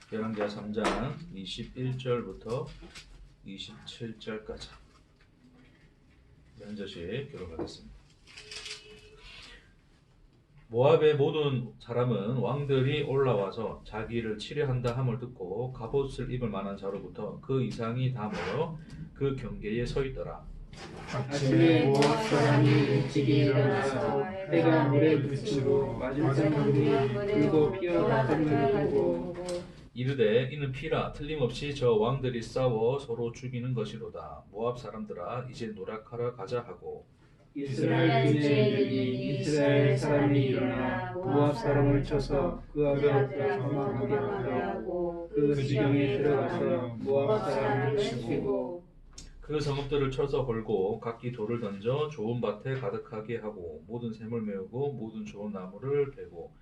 열왕기하 3장 21절부터 27절까지 한 절씩 교독하겠습니다. 모압의 모든 사람은 왕들이 올라와서 자기를 치려한다 함을 듣고 갑옷을 입을 만한 자로부터 그 이상이 다 모여 그 경계에 서 있더라. 아침에 모압 사람이 일찍이 일어나서 해가 물에 비치고 맞은 사람들이 붉고 피어나감을 보고 이르되 이는 피라 틀림없이 저 왕들이 싸워 서로 죽이는 것이로다. 모압 사람들아 이제 노력하러 가자 하고 이스라엘 주제들이 이스라엘 사람이 일어나 모압 사람을 쳐서 그 아들을 사망하게 하고 그 지경에 들어가서 모압 사람을 치고 그 성읍들을 쳐서 헐고 각기 돌을 던져 좋은 밭에 가득하게 하고 모든 샘을 메우고 모든 좋은 나무를 베고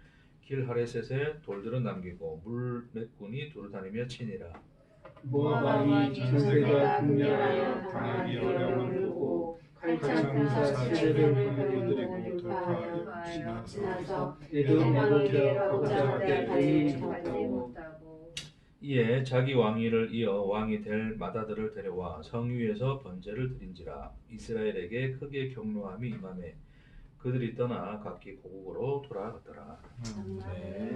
길 하레셋에 돌들은 남기고 물 맷군이 두루다니며 치니라. 모압 왕이 전세가 극렬하여 당하기 어려움을 보고 칼창사 세대를 보내드리고 돌파하여 지나서 에돔으로 되어가고자 하되 못하고 이에 자기 왕위를 이어 왕이 될 마다들을 데려와 성 위에서 번제를 드린지라. 이스라엘에게 크게 경노함이 임하매 그들이 떠나 각기 고국으로 돌아갔더라. 네.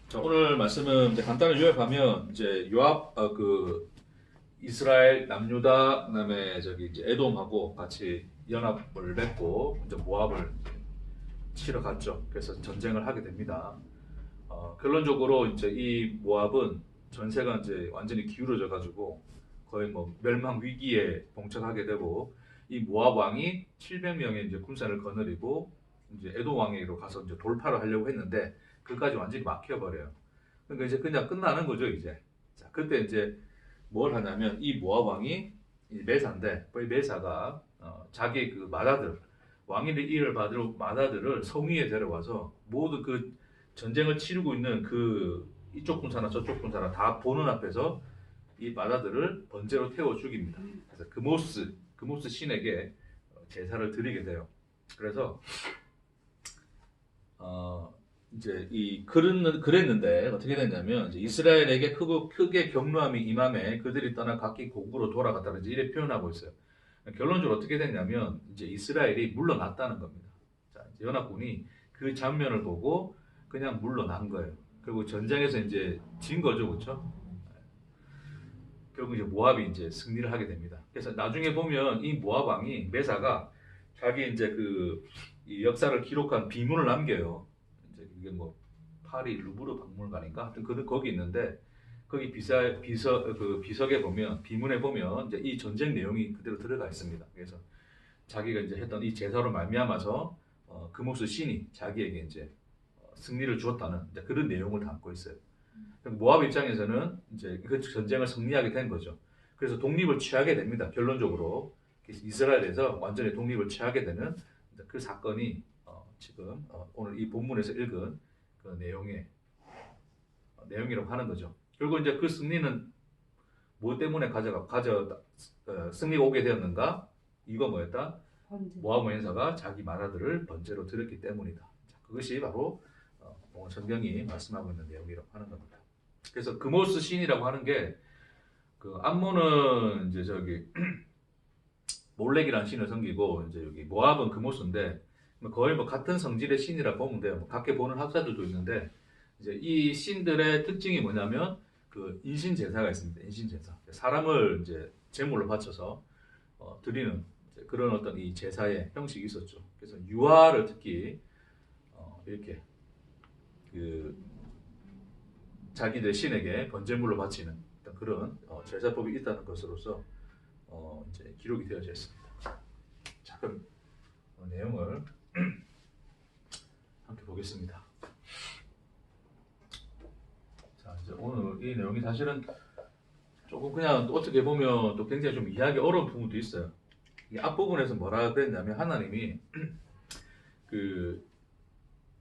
자, 오늘 말씀은 이제 간단히 요약하면 이제 요압 그 이스라엘 남유다 그다음에 저기 이제 에돔하고 같이 연합을 맺고 이제 모압을 치러 갔죠. 그래서 전쟁을 하게 됩니다. 결론적으로 이제 이 모압은 전세가 이제 완전히 기울어져 가지고 거의 뭐 멸망 위기에 봉착하게 되고 이 모압 왕이 700명의 이제 군사를 거느리고 이제 에돔 왕에게로 가서 이제 돌파를 하려고 했는데 그까지 완전히 막혀 버려요. 그러니까 이제 그냥 끝나는 거죠 이제. 자 그때 이제 뭘 하냐면 이 모압 왕이 메사인데 이 메사가 자기 그 마다들 왕위의 일을 받을 마다들을 성 위에 데려와서 모두 그 전쟁을 치르고 있는 그 이쪽 군사나 저쪽 군사나 다 보는 앞에서 이 마다들을 번제로 태워 죽입니다. 그래서 그모스 신에게 제사를 드리게 돼요. 그래서 이제 그랬는데 어떻게 됐냐면 이제 이스라엘에게 크게 경노함이 임함에 그들이 떠나 각기 고국으로 돌아갔다는 이제 이렇게 표현하고 있어요. 결론적으로 어떻게 됐냐면 이제 이스라엘이 물러났다는 겁니다. 자, 이제 연합군이 그 장면을 보고 그냥 물러난 거예요. 그리고 전쟁에서 이제 진 거죠, 그렇죠? 결국 이제 모압이 이제 승리를 하게 됩니다. 그래서 나중에 보면 이 모압 왕이 메사가 자기 이제 이 역사를 기록한 비문을 남겨요. 이제 이게 뭐 파리 루브르 박물관인가? 하여튼 거기 있는데 거기 비석에 보면 비문에 보면 이제 이 전쟁 내용이 그대로 들어가 있습니다. 그래서 자기가 이제 했던 이 제사로 말미암아서 그모스 신이 자기에게 이제 승리를 주었다는 이제 그런 내용을 담고 있어요. 모압 입장에서는 이제 그 전쟁을 승리하게 된 거죠. 그래서 독립을 취하게 됩니다. 결론적으로 이스라엘에서 완전히 독립을 취하게 되는 그 사건이 지금 오늘 이 본문에서 읽은 그 내용이라고 하는 거죠. 결국 이제 그 승리는 뭐 때문에 승리가 오게 되었는가? 이거 뭐였다? 모압 원사가 자기 마다들을 번제로 드렸기 때문이다. 자, 그것이 바로 오늘 성경이 말씀하고 있는 내용이라고 하는 겁니다. 그래서 그모스 신이라고 하는 게 그 암몬은 이제 저기 몰렉이라는 신을 섬기고 이제 여기 모압은 그모스인데 거의 뭐 같은 성질의 신이라 보면 돼요. 뭐 각계 보는 학자들도 있는데 이제 이 신들의 특징이 뭐냐면 그 인신 제사가 있습니다. 인신 제사. 사람을 이제 제물로 바쳐서 드리는 그런 어떤 이 제사의 형식이 있었죠. 그래서 유아를 특히 이렇게 그 자기들 신에게 번제물로 바치는 그런 제사법이 있다는 것으로서 이제 기록이 되어져 있습니다. 자, 그럼 내용을 함께 보겠습니다. 자, 이제 오늘 이 내용이 사실은 조금 그냥 어떻게 보면 또 굉장히 좀 이해하기 어려운 부분도 있어요. 이 앞부분에서 뭐라 그랬냐면 하나님이 그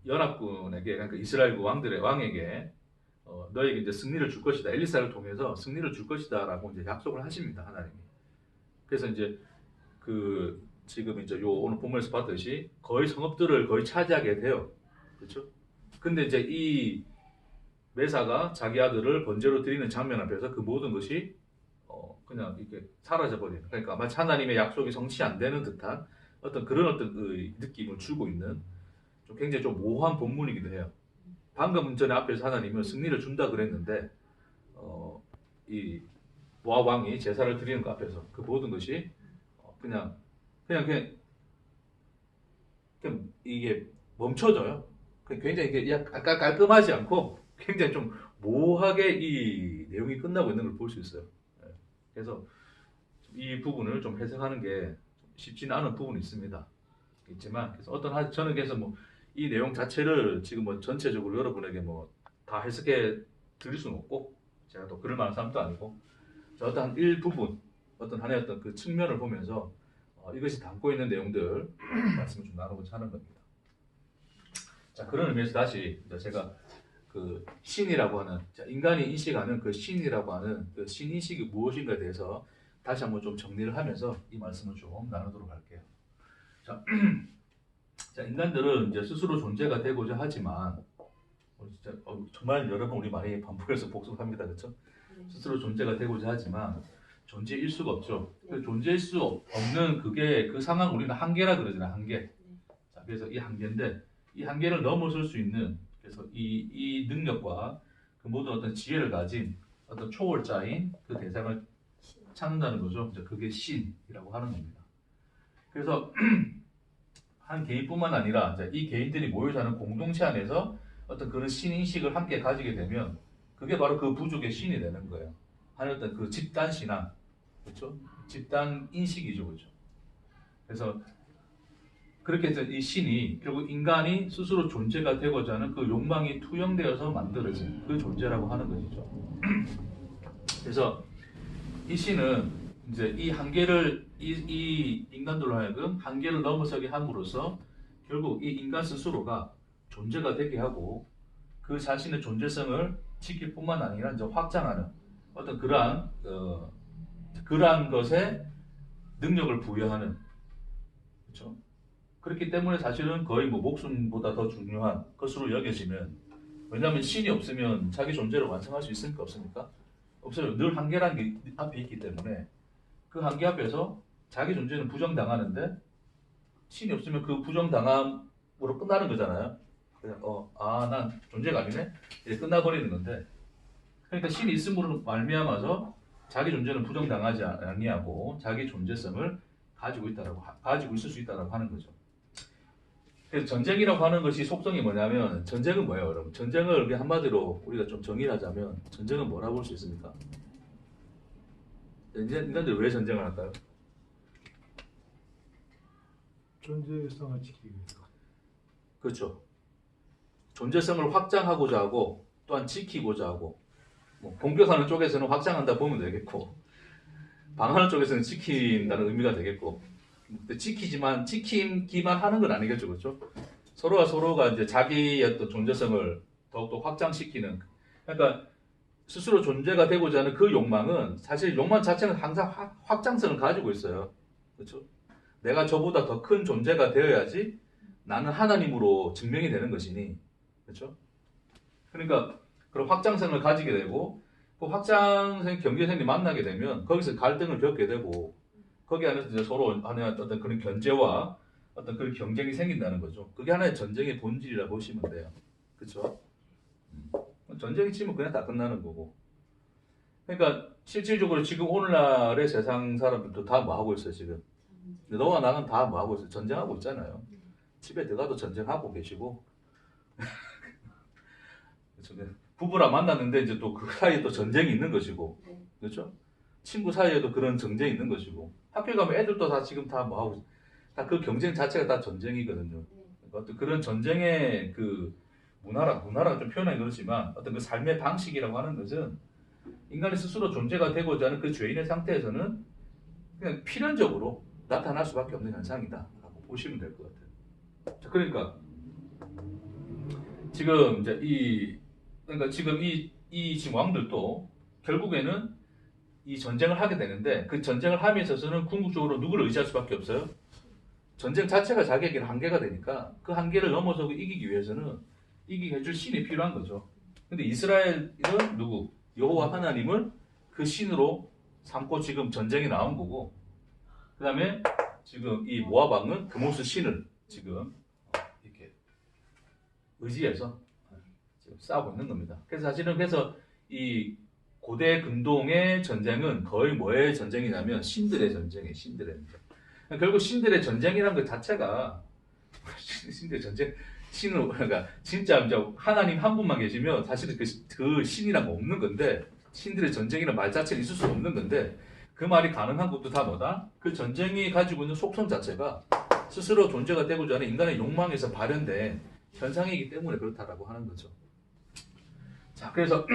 연합군에게 그러니까 이스라엘 왕에게 너에게 이제 승리를 줄 것이다. 엘리사를 통해서 승리를 줄 것이다라고 이제 약속을 하십니다. 하나님이. 그래서 이제 지금 이제 오늘 본문에서 봤듯이 거의 성읍들을 거의 차지하게 돼요. 그렇죠? 근데 이제 이 매사가 자기 아들을 번제로 드리는 장면 앞에서 그 모든 것이 그냥 이렇게 사라져 버리는, 그러니까 마치 하나님의 약속이 성취 안 되는 듯한 그런 느낌을 주고 있는 좀 굉장히 좀 모호한 본문이기도 해요. 방금 전에 앞에서 하나님은 승리를 준다 그랬는데 이 모압 왕이 제사를 드리는 것 앞에서 그 모든 것이 그냥 이게 멈춰져요. 굉장히 이게 약간 깔끔하지 않고 굉장히 좀 모호하게 이 내용이 끝나고 있는 걸 볼 수 있어요. 그래서 이 부분을 좀 해석하는 게 쉽지는 않은 부분이 있지만 그래서 저는 그래서 뭐 이 내용 자체를 지금 뭐 전체적으로 여러분에게 뭐 다 해석해 드릴 수는 없고, 제가 또 그럴 만한 사람도 아니고, 어떤 일부분 하나의 그 측면을 보면서 이것이 담고 있는 내용들 말씀을 좀 나누고자 하는 겁니다. 자, 그런 의미에서 다시 제가 그 신이라고 하는, 인간이 인식하는 그 신이라고 하는 그 신인식이 무엇인가에 대해서 다시 한번 좀 정리를 하면서 이 말씀을 좀 나누도록 할게요. 자, 인간들은 이제 스스로 존재가 되고자 하지만, 진짜 정말 여러분 우리 많이 반복해서 복습합니다, 그렇죠? 스스로 존재가 되고자 하지만 존재일 수가 없죠. 존재일 수 없는 그 상황 우리는 한계라 그러잖아요, 한계. 자, 그래서 이 한계인데 이 한계를 넘어설 수 있는, 그래서 이 능력과 그 모든 지혜를 가진 초월자인 그 대상을 찾는다는 거죠. 그게 신이라고 하는 겁니다. 그래서 한 개인뿐만 아니라 이 개인들이 모여 사는 공동체 안에서 그런 신인식을 함께 가지게 되면 그게 바로 그 부족의 신이 되는 거예요. 하는 그 집단 신앙, 그렇죠? 집단 인식이죠, 그렇죠? 그래서 그렇게 해서 이 신이 결국 인간이 스스로 존재가 되고자 하는 그 욕망이 투영되어서 만들어진 그 존재라고 하는 것이죠. 그래서 이 신은 이제 이 한계를 이 인간들로 하여금 한계를 넘어서게 함으로써 결국 이 인간 스스로가 존재가 되게 하고 그 자신의 존재성을 지킬 뿐만 아니라 이제 확장하는 그러한 것에 능력을 부여하는, 그렇죠? 그렇기 때문에 사실은 거의 뭐 목숨보다 더 중요한 것으로 여겨지면, 왜냐하면 신이 없으면 자기 존재를 완성할 수 있습니까? 없습니까? 없어요. 늘 한계라는 게 앞에 있기 때문에 그 한계 앞에서 자기 존재는 부정당하는데 신이 없으면 그 부정당함으로 끝나는 거잖아요. 그냥 난 존재가 아니네? 이제 끝나버리는 건데, 그러니까 신이 있음으로 말미암아서 자기 존재는 부정당하지 아니하고 자기 존재성을 가지고 있을 수 있다라고 하는 거죠. 그래서 전쟁이라고 하는 것이 속성이 뭐냐면, 전쟁은 뭐예요, 여러분? 전쟁을 한마디로 우리가 좀 정의를 하자면 전쟁은 뭐라고 볼 수 있습니까? 인간들이 왜 전쟁을 할까요? 존재성을 지키기 위해서. 그렇죠. 존재성을 확장하고자 하고 또한 지키고자 하고, 뭐 공격하는 쪽에서는 확장한다 보면 되겠고, 방어하는 쪽에서는 지킨다는 의미가 되겠고, 지키기만 하는 건 아니겠죠, 그렇죠? 서로가 이제 자기의 존재성을 더욱더 확장시키는, 그러니까 스스로 존재가 되고자 하는 그 욕망은 사실 욕망 자체는 항상 확장성을 가지고 있어요, 그렇죠? 내가 저보다 더 큰 존재가 되어야지 나는 하나님으로 증명이 되는 것이니, 그렇죠? 그러니까 그런 확장성을 가지게 되고, 그 확장성 경계선이 만나게 되면 거기서 갈등을 겪게 되고, 거기 안에서 이제 서로 하나의 그런 견제와 그런 경쟁이 생긴다는 거죠. 그게 하나의 전쟁의 본질이라 보시면 돼요, 그렇죠? 전쟁이 치면 그냥 다 끝나는 거고. 그러니까 실질적으로 지금 오늘날의 세상 사람들도 다 뭐 하고 있어요, 지금? 너와 나는 다 뭐 하고 있어요? 전쟁하고 있잖아요. 집에 들어가도 전쟁하고 계시고. 부부랑 만났는데 이제 또 그 사이에 또 전쟁이 있는 것이고, 그렇죠? 친구 사이에도 그런 전쟁이 있는 것이고, 학교 가면 애들도 다 지금 다 뭐 하고, 다 그 경쟁 자체가 다 전쟁이거든요. 어떤 그런 전쟁의 그 문화가 좀 표현하기 그렇지만 그 삶의 방식이라고 하는 것은 인간이 스스로 존재가 되고자 하는 그 죄인의 상태에서는 그냥 필연적으로 나타날 수밖에 없는 현상이다라고 보시면 될 것 같아요. 자, 그러니까 지금 이제 지금 지금 왕들도 결국에는 이 전쟁을 하게 되는데, 그 전쟁을 함에 있어서는 궁극적으로 누구를 의지할 수밖에 없어요? 전쟁 자체가 자기에게는 한계가 되니까 그 한계를 넘어서고 이기기 위해서는 이기게 해줄 신이 필요한 거죠. 근데 이스라엘은 누구? 여호와 하나님을 그 신으로 삼고 지금 전쟁이 나온 거고, 그 다음에 지금 이 모압 왕은 그모스 신을 지금 이렇게 의지해서 지금 싸우고 있는 겁니다. 그래서 사실은 이 고대 근동의 전쟁은 거의 뭐의 전쟁이냐면 신들의 전쟁이에요. 신들의 전쟁. 결국 신들의 전쟁이라는 것 자체가 신들의 전쟁, 신을 그러니까 진짜 이제 하나님 한 분만 계시면 사실은 그 신이란 거 없는 건데, 신들의 전쟁이라는 말 자체는 있을 수 없는 건데, 그 말이 가능한 것도 다 뭐다? 그 전쟁이 가지고 있는 속성 자체가 스스로 존재가 되고자 하는 인간의 욕망에서 발현된 현상이기 때문에 그렇다라고 하는 거죠. 자, 그래서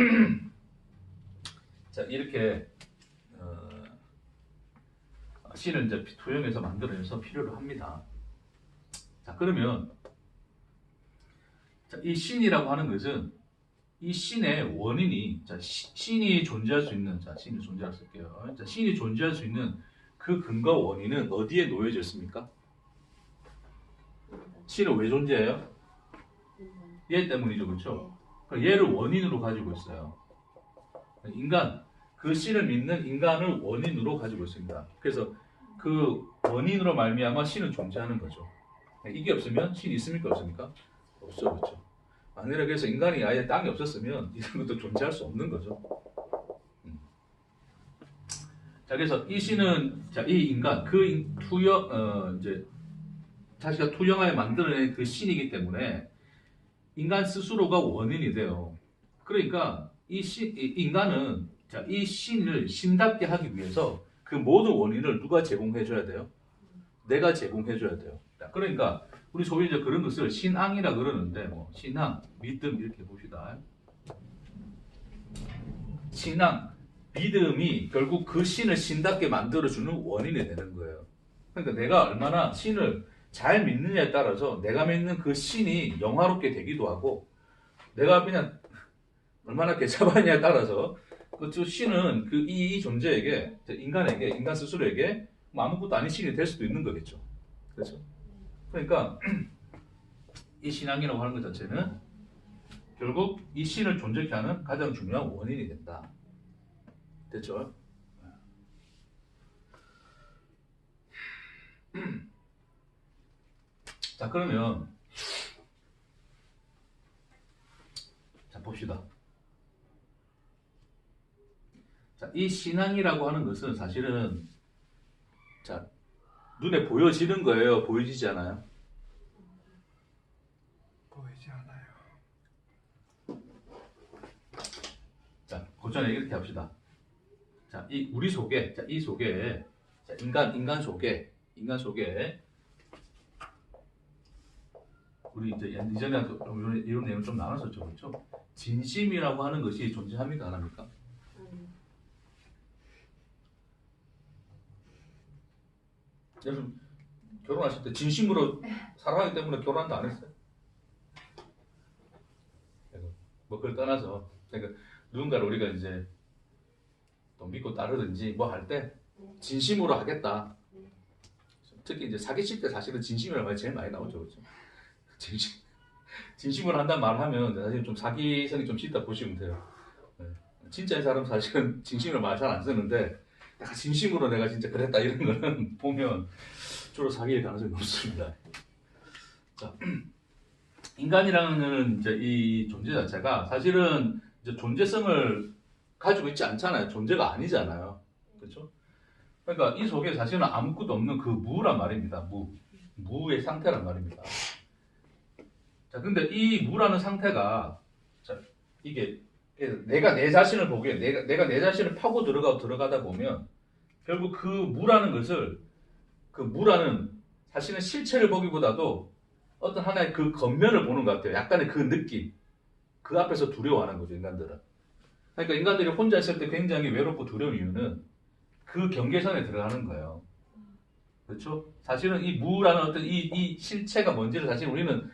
자, 이렇게 신을 이제 투영해서 만들어내서 필요로 합니다. 자, 그러면 자, 이 신이라고 하는 것은 이 신의 원인이, 자, 신이 존재할 수 있는, 자, 신이 존재할 수 있게요. 자, 신이 존재할 수 있는 그 근거 원인은 어디에 놓여져 있습니까? 신은 왜 존재해요? 얘 때문이죠, 그렇죠? 얘를 원인으로 가지고 있어요. 인간, 그 신을 믿는 인간을 원인으로 가지고 있습니다. 그래서 그 원인으로 말미암아 신은 존재하는 거죠. 이게 없으면 신이 있습니까, 없습니까? 없죠, 그렇죠? 만약에 그래서 인간이 아예 땅이 없었으면 이런 것도 존재할 수 없는 거죠. 자, 그래서 이 신은, 자, 이 인간, 이제 자기가 투영하여 만들어낸 그 신이기 때문에 인간 스스로가 원인이 돼요. 그러니까 이 인간은, 자, 이 신을 신답게 하기 위해서 그 모든 원인을 누가 제공해줘야 돼요? 내가 제공해줘야 돼요. 자, 그러니까 우리 소위 이제 그런 것을 신앙이라 그러는데, 뭐 신앙, 믿음 이렇게 봅시다. 신앙, 믿음이 결국 그 신을 신답게 만들어주는 원인이 되는 거예요. 그러니까 내가 얼마나 신을 잘 믿느냐에 따라서 내가 믿는 그 신이 영화롭게 되기도 하고, 내가 그냥 얼마나 개차반냐에 따라서 그 신은 이 존재에게, 인간에게, 인간 스스로에게 뭐 아무것도 아닌 신이 될 수도 있는 거겠죠. 그렇죠? 그러니까 이 신앙이라고 하는 것 자체는 결국 이 신을 존재케 하는 가장 중요한 원인이 된다. 됐죠? 자, 그러면 자, 봅시다. 자, 이 신앙이라고 하는 것은 사실은, 자, 눈에 보여지는 거예요? 보여지지 않아요? 보이지 않아요. 자, 고전에 이렇게 합시다. 자, 우리 속에, 자, 이 속에, 자, 인간 속에, 우리 이제 이전에 이런 내용 좀 나눴었죠, 그렇죠? 진심이라고 하는 것이 존재합니까, 안 합니까? 여러분 결혼하실 때 진심으로 사랑하기 때문에 결혼도 안 했어요? 뭐 그걸 떠나서, 그러니까 누군가를 우리가 이제 또 믿고 따르든지 뭐 할 때 진심으로 하겠다. 특히 이제 사귀실 때 사실은 진심이라는 말이 제일 많이 나오죠, 그렇죠? 진심으로 한다는 말을 하면 사실 좀 사기성이 좀 짙다 보시면 돼요. 진짜인 사람 사실은 진심으로 말 잘 안 쓰는데, 내가 진심으로 내가 진짜 그랬다 이런 거는 보면 주로 사기일 가능성이 높습니다. 자, 인간이라는 이제 이 존재 자체가 사실은 이제 존재성을 가지고 있지 않잖아요. 존재가 아니잖아요. 그렇죠? 그러니까 이 속에 사실은 아무것도 없는 그 무란 말입니다. 무의 상태란 말입니다. 자, 근데 이 무라는 상태가, 자, 이게 내가 내 자신을 보기에, 내가 내 자신을 파고 들어가다 보면 결국 그 무라는 것을, 그 무라는 사실은 실체를 보기보다도 어떤 하나의 그 겉면을 보는 것 같아요. 약간의 그 느낌, 그 앞에서 두려워하는 거죠, 인간들은. 그러니까 인간들이 혼자 있을 때 굉장히 외롭고 두려운 이유는 그 경계선에 들어가는 거예요. 그렇죠? 사실은 이 무라는 어떤 이 실체가 뭔지를 사실 우리는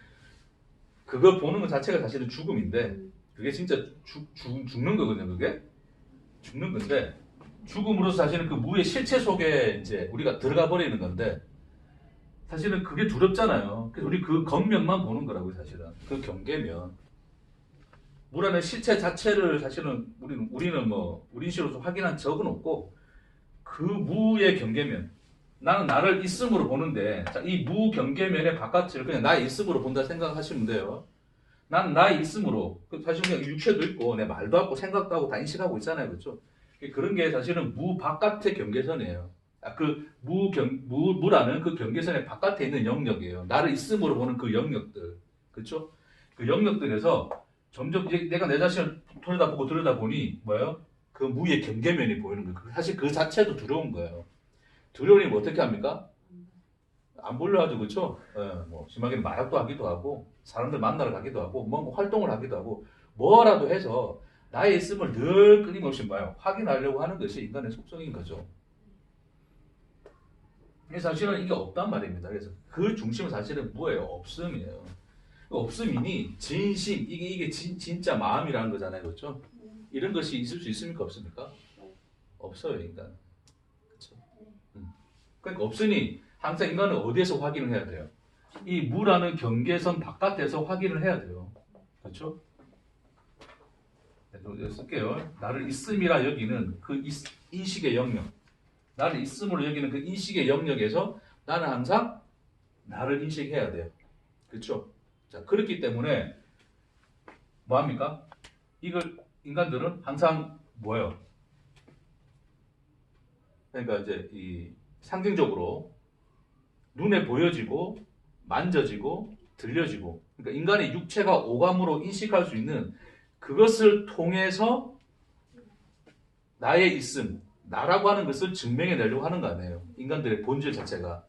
그걸 보는 것 자체가 사실은 죽음인데, 그게 진짜 죽는 거거든요. 그게 죽는 건데, 죽음으로써 사실은 그 무의 실체 속에 이제 우리가 들어가 버리는 건데, 사실은 그게 두렵잖아요. 그래서 우리 그 겉면만 보는 거라고요, 사실은. 그 경계면. 무라는 실체 자체를 사실은 우리는 뭐 우린시로서 확인한 적은 없고 그 무의 경계면 나는 나를 있음으로 보는데 자, 이 무경계면의 바깥을 그냥 나의 있음으로 본다 생각하시면 돼요. 나는 나의 있음으로 사실 그냥 육체도 있고 내 말도 하고 생각도 하고 다 인식하고 있잖아요, 그렇죠? 그런 게 사실은 무 바깥의 경계선이에요. 그 무라는 그 경계선의 바깥에 있는 영역이에요. 나를 있음으로 보는 그 영역들, 그렇죠? 그 영역들에서 점점 이제 내가 내 자신을 들여다보고 들여다보니 뭐예요? 그 무의 경계면이 보이는 거예요. 사실 그 자체도 두려운 거예요. 두려우니 뭐 어떻게 합니까? 안 보려 하죠, 그렇죠? 뭐 심하게는 마약도 하기도 하고 사람들 만나러 가기도 하고 뭔가 활동을 하기도 하고 뭐라도 해서 나의 있음을 늘 끊임없이 봐요. 확인하려고 하는 것이 인간의 속성인 거죠. 그래서 사실은 이게 없단 말입니다. 그래서 그 중심은 사실은 뭐예요? 없음이에요. 없음이니 진심, 이게 진짜 마음이라는 거잖아요, 그렇죠? 이런 것이 있을 수 있습니까, 없습니까? 없어요, 인간. 그렇죠? 그러니까 없으니 항상 인간은 어디에서 확인을 해야 돼요? 이 무라는 경계선 바깥에서 확인을 해야 돼요. 그렇죠? 네, 쓸게요. 나를 있음이라 여기는 그 인식의 영역, 나를 있음으로 여기는 그 인식의 영역에서 나는 항상 나를 인식해야 돼요. 그렇죠? 자, 그렇기 때문에 뭐합니까? 이걸 인간들은 항상 뭐예요? 그러니까 이제 이 상징적으로 눈에 보여지고 만져지고 들려지고 그러니까 인간의 육체가 오감으로 인식할 수 있는 그것을 통해서 나의 있음, 나라고 하는 것을 증명해내려고 하는 거 아니에요. 인간들의 본질 자체가.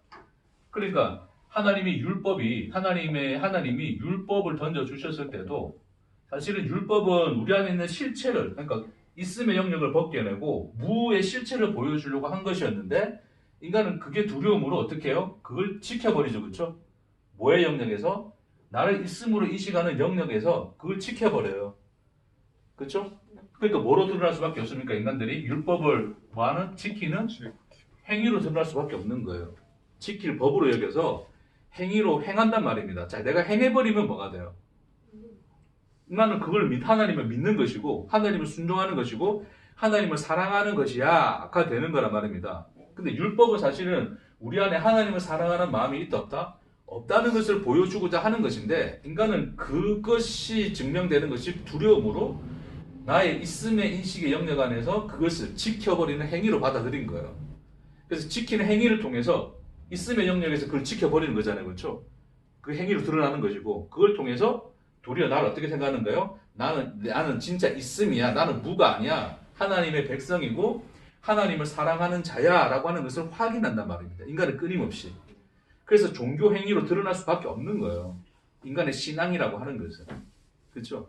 그러니까 하나님이 율법을 던져주셨을 때도 사실은 율법은 우리 안에 있는 실체를 그러니까 있음의 영역을 벗겨내고 무의 실체를 보여주려고 한 것이었는데 인간은 그게 두려움으로 어떻게 해요? 그걸 지켜버리죠. 그렇죠? 뭐의 영역에서? 나를 있음으로 인식하는 영역에서 그걸 지켜버려요. 그렇죠? 그러니까 뭐로 드러날 수밖에 없습니까? 인간들이 율법을 뭐하는? 지키는 행위로 드러날 수밖에 없는 거예요. 지킬 법으로 여겨서 행위로 행한단 말입니다. 자, 내가 행해버리면 뭐가 돼요? 나는 그걸 하나님을 믿는 것이고 하나님을 순종하는 것이고 하나님을 사랑하는 것이야가 되는 거란 말입니다. 근데 율법은 사실은 우리 안에 하나님을 사랑하는 마음이 있다 없다? 없다는 것을 보여주고자 하는 것인데 인간은 그것이 증명되는 것이 두려움으로 나의 있음의 인식의 영역 안에서 그것을 지켜버리는 행위로 받아들인 거예요. 그래서 지키는 행위를 통해서 있음의 영역에서 그걸 지켜버리는 거잖아요. 그렇죠? 그 행위로 드러나는 것이고 그걸 통해서 도리어 나를 어떻게 생각하는가요? 나는 진짜 있음이야. 나는 무가 아니야. 하나님의 백성이고 하나님을 사랑하는 자야 라고 하는 것을 확인한단 말입니다. 인간은 끊임없이. 그래서 종교 행위로 드러날 수밖에 없는 거예요. 인간의 신앙이라고 하는 것은. 그렇죠?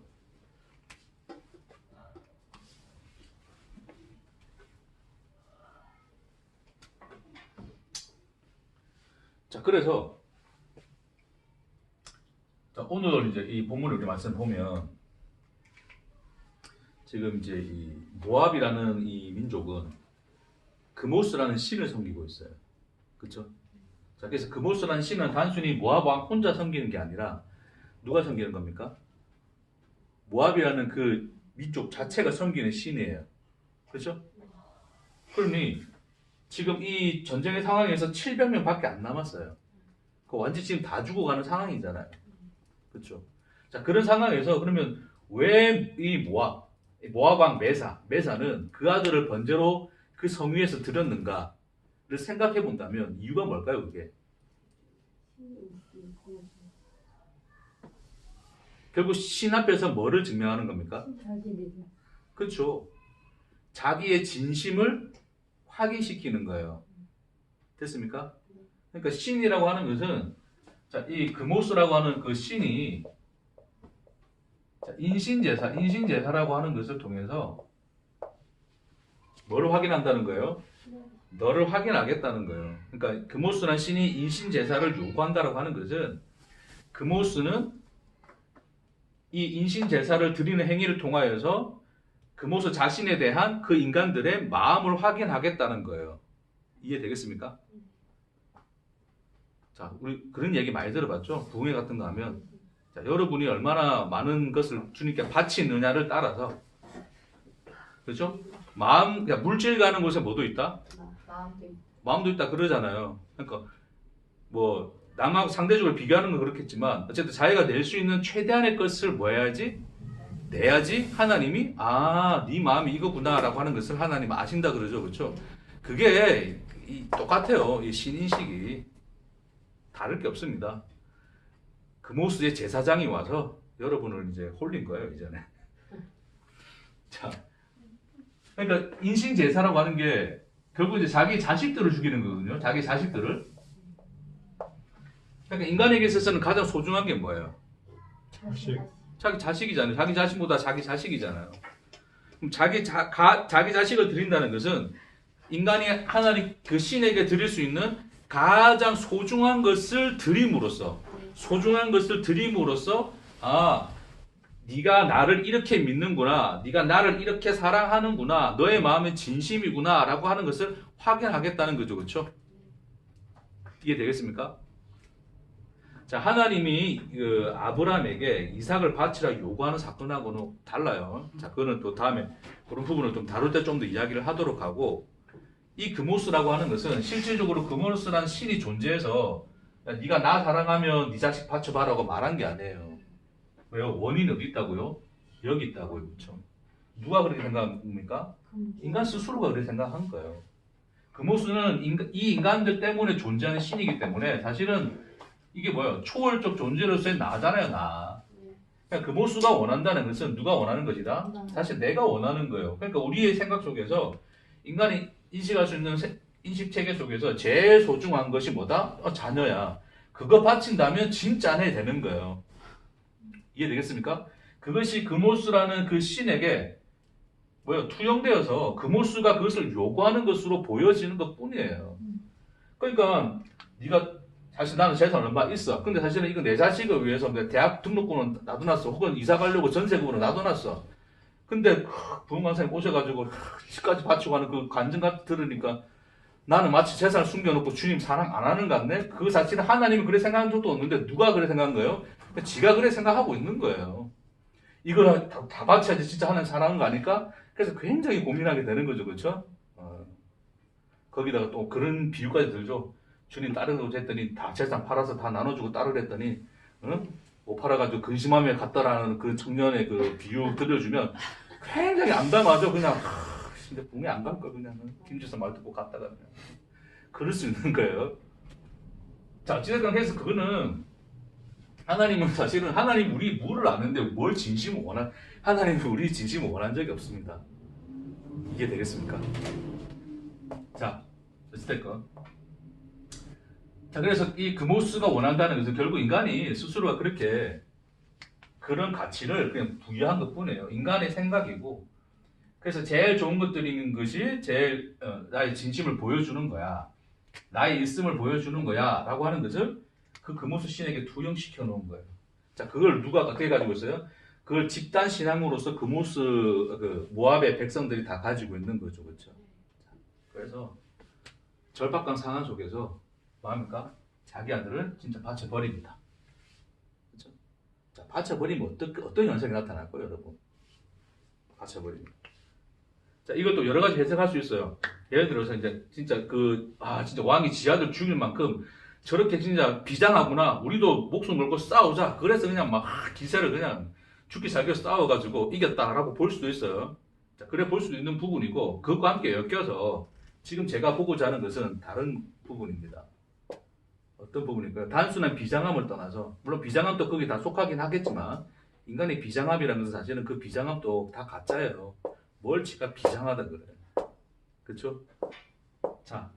자, 그래서 자, 오늘 이제 이 본문을 이렇게 말씀 보면 지금 이제 이 모압이라는 이 민족은 그모스라는 신을 섬기고 있어요. 그렇죠? 자, 그래서 그모스라는 신은 단순히 모압 왕 혼자 섬기는 게 아니라 누가 섬기는 겁니까? 모압이라는 그 민족 자체가 섬기는 신이에요. 그렇죠? 그러니 지금 이 전쟁의 상황에서 700명밖에 안 남았어요. 그 완전히 지금 다 죽어가는 상황이잖아요. 그렇죠? 자, 그런 상황에서 그러면 왜 이 모압 왕 메사는 그 아들을 번제로 그 성 위에서 드렸는가를 생각해 본다면 이유가 뭘까요, 그게? 결국 신 앞에서 뭐를 증명하는 겁니까? 그렇죠. 자기의 진심을 확인시키는 거예요. 됐습니까? 그러니까 신이라고 하는 것은 자, 이 그모스라고 하는 그 신이 자, 인신제사라고 하는 것을 통해서 뭐를 확인한다는 거예요? 너를 확인하겠다는 거예요. 그러니까 그모스란 신이 인신제사를 요구한다라고 하는 것은 그모스는 이 인신제사를 드리는 행위를 통하여서 그모스 자신에 대한 그 인간들의 마음을 확인하겠다는 거예요. 이해되겠습니까? 자, 우리 그런 얘기 많이 들어봤죠? 부흥회 같은 거 하면 자, 여러분이 얼마나 많은 것을 주님께 바치느냐를 따라서, 그렇죠? 마음, 그러니까 물질 가는 곳에 뭐도 있다? 마음도 있다 그러잖아요. 그러니까 뭐 남하고 상대적으로 비교하는 건 그렇겠지만 어쨌든 자기가 낼 수 있는 최대한의 것을 뭐 해야지? 내야지 하나님이 네 마음이 이거구나라고 하는 것을 하나님 아신다 그러죠. 그렇죠? 그게 똑같아요. 이 신인식이 다를 게 없습니다. 금호수의 제사장이 와서 여러분을 이제 홀린 거예요, 이전에. 자, 그러니까 인신 제사라고 하는 게 결국 이제 자기 자식들을 죽이는 거거든요. 자기 자식들을. 그러니까 인간에게 있어서는 가장 소중한 게 뭐예요? 자기 자식이잖아요. 자기 자식보다 자기 자식이잖아요. 그럼 자기 자식을 드린다는 것은 인간이 하나님 그 신에게 드릴 수 있는 가장 소중한 것을 드림으로써 네가 나를 이렇게 믿는구나, 네가 나를 이렇게 사랑하는구나, 너의 마음은 진심이구나라고 하는 것을 확인하겠다는 거죠, 그렇죠? 이해되겠습니까? 자, 하나님이 그 아브라함에게 이삭을 바치라 요구하는 사건하고는 달라요. 자, 그거는 또 다음에 그런 부분을 좀 다룰 때 좀 더 이야기를 하도록 하고, 이 금오스라고 하는 것은 실질적으로 금오스라는 신이 존재해서 야, 네가 나 사랑하면 네 자식 바쳐봐라고 말한 게 아니에요. 왜요? 원인이 어디 있다고요? 여기 있다고요. 그렇죠? 누가 그렇게 생각합니까? 인간 스스로가 그렇게 생각한 거예요. 금오스는 이 인간들 때문에 존재하는 신이기 때문에 사실은 이게 뭐예요? 초월적 존재로서의 나잖아요, 나. 그러니까 금오스가 원한다는 것은 누가 원하는 것이다? 사실 내가 원하는 거예요. 그러니까 우리의 생각 속에서 인간이 인식할 수 있는 인식 체계 속에서 제일 소중한 것이 뭐다? 자녀야. 그거 바친다면 진짜 내 되는 거예요. 이해되겠습니까? 그것이 금오스라는 그 신에게 뭐예요? 투영되어서 금오스가 그것을 요구하는 것으로 보여지는 것 뿐이에요. 그러니까 네가 사실 나는 재산 얼마 있어. 근데 사실은 이거 내 자식을 위해서 내 대학 등록금은 놔둬놨어. 혹은 이사 가려고 전세금으로 놔둬놨어. 근데 부흥관사님 오셔가지고 집까지 바치고 하는 그 간증같이 들으니까 나는 마치 재산을 숨겨놓고 주님 사랑 안 하는 것 같네? 그 사실은 하나님이 그래 생각한 적도 없는데 누가 그래 생각한 거예요? 지가 그래 생각하고 있는 거예요. 이걸 다 바쳐야지 진짜 하나님 사랑하는 거 아닐까? 그래서 굉장히 고민하게 되는 거죠. 그렇죠? 거기다가 또 그런 비유까지 들죠. 주님 따르려고 했더니 다 재산 팔아서 다 나눠주고 따르랬더니 못 팔아가지고 근심하며 갔다라는 그 청년의 그 비유 들려주면 굉장히 암담하죠. 그냥 근데 붕에 안 갈 거 그냥 김주사 말 듣고 갔다가 그냥 그럴 수 있는 거예요. 자, 어찌됐건 해서 그거는 하나님은 사실은 하나님 우리 물을 아는데 뭘 진심을 하나님은 우리 진심을 원한 적이 없습니다. 이게 되겠습니까? 자, 어찌됐건 자, 그래서 이 금오스가 원한다는 것은 결국 인간이 스스로가 그렇게 그런 가치를 그냥 부여한 것 뿐이에요. 인간의 생각이고. 그래서 제일 좋은 것들인 것이 제일 나의 진심을 보여주는 거야. 나의 있음을 보여주는 거야. 라고 하는 것을 그 금오스 신에게 투영시켜 놓은 거예요. 자, 그걸 누가 어떻게 가지고 있어요? 그걸 집단 신앙으로서 금오스 그 모압의 백성들이 다 가지고 있는 거죠. 그렇죠? 그래서 절박한 상황 속에서 뭐합니까? 자기 아들을 진짜 바쳐버립니다. 그렇죠? 자, 바쳐버리면 어떤 현상이 나타날 거예요, 여러분? 바쳐버립니다. 자, 이것도 여러 가지 해석할 수 있어요. 예를 들어서 이제 진짜 진짜 왕이 지 아들 죽일 만큼 저렇게 진짜 비장하구나. 우리도 목숨 걸고 싸우자. 그래서 그냥 막 기세를 그냥 죽기 살기 싸워가지고 이겼다라고 볼 수도 있어요. 자, 그래 볼 수도 있는 부분이고 그것과 함께 엮여서 지금 제가 보고자 하는 것은 다른 부분입니다. 어떤 부분일까요? 단순한 비장함을 떠나서 물론 비장함도 거기 다 속하긴 하겠지만 인간의 비장함이라는 것은 사실은 그 비장함도 다 가짜예요. 뭘 지가 비장하다 그래. 그렇죠? 자,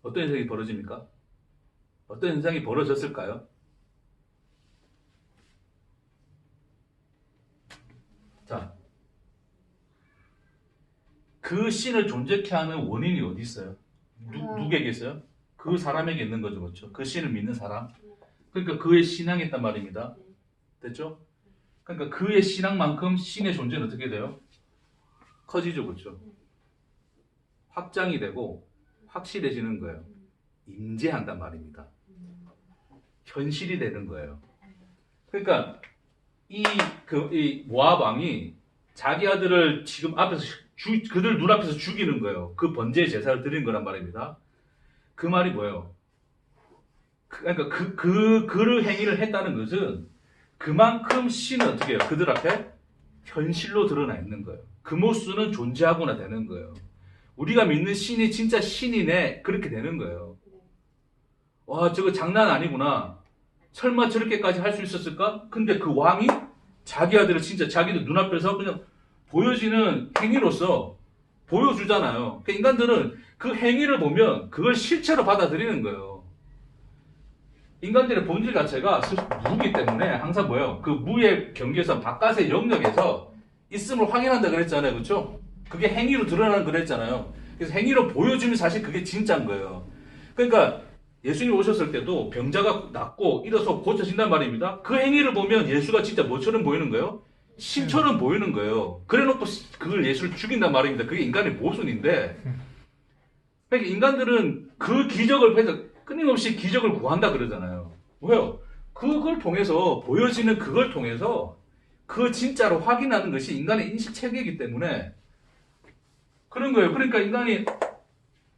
어떤 현상이 벌어집니까? 어떤 현상이 벌어졌을까요? 자, 그 신을 존재케 하는 원인이 어디 있어요? 누구에게 있어요? 그 사람에게 있는 거죠. 그렇죠? 그 신을 믿는 사람. 그러니까 그의 신앙이 있단 말입니다. 됐죠? 그러니까 그의 신앙만큼 신의 존재는 어떻게 돼요? 커지죠. 그렇죠? 확장이 되고 확실해지는 거예요. 임재한단 말입니다. 현실이 되는 거예요. 그러니까 이 모압 왕이 자기 아들을 지금 앞에서 그들 눈앞에서 죽이는 거예요. 그 번제 제사를 드린 거란 말입니다. 그 말이 뭐예요? 그러니까 그 행위를 했다는 것은 그만큼 신은 어떻게 해요? 그들 앞에 현실로 드러나 있는 거예요. 그모스는 존재하거나 되는 거예요. 우리가 믿는 신이 진짜 신이네 그렇게 되는 거예요. 와 저거 장난 아니구나. 설마 저렇게까지 할 수 있었을까? 근데 그 왕이 자기 아들을 진짜 자기들 눈앞에서 그냥 보여지는 행위로서 보여주잖아요. 그러니까 인간들은 그 행위를 보면 그걸 실체로 받아들이는 거예요. 인간들의 본질 자체가 무기 때문에 항상 뭐예요? 그 무의 경계선 바깥의 영역에서 있음을 확인한다 그랬잖아요. 그렇죠? 그게 행위로 드러나는 그랬잖아요. 그래서 행위로 보여주면 사실 그게 진짜인 거예요. 그러니까 예수님 오셨을 때도 병자가 낫고 일어서 고쳐진단 말입니다. 그 행위를 보면 예수가 진짜 뭐처럼 보이는 거예요? 신처럼 보이는 거예요. 그래놓고 그걸 예수를 죽인단 말입니다. 그게 인간의 모순인데 그러니까 인간들은 그 기적을 해서 끊임없이 기적을 구한다 그러잖아요. 왜요? 그걸 통해서 보여지는 그걸 통해서 그 진짜로 확인하는 것이 인간의 인식 체계이기 때문에 그런 거예요. 그러니까 인간이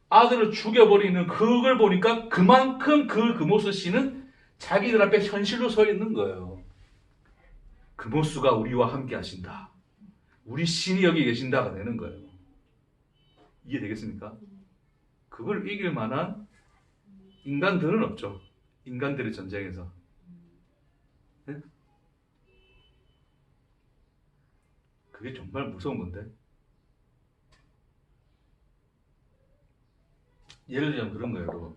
아들을 죽여버리는 그걸 보니까 그만큼 그모스 씨는 자기들 앞에 현실로 서 있는 거예요. 그모스가 우리와 함께 하신다. 우리 신이 여기 계신다가 되는 거예요. 이해되겠습니까? 그걸 이길 만한 인간들은 없죠. 인간들의 전쟁에서. 네? 그게 정말 무서운 건데. 예를 들자면 그런 거예요, 여러분.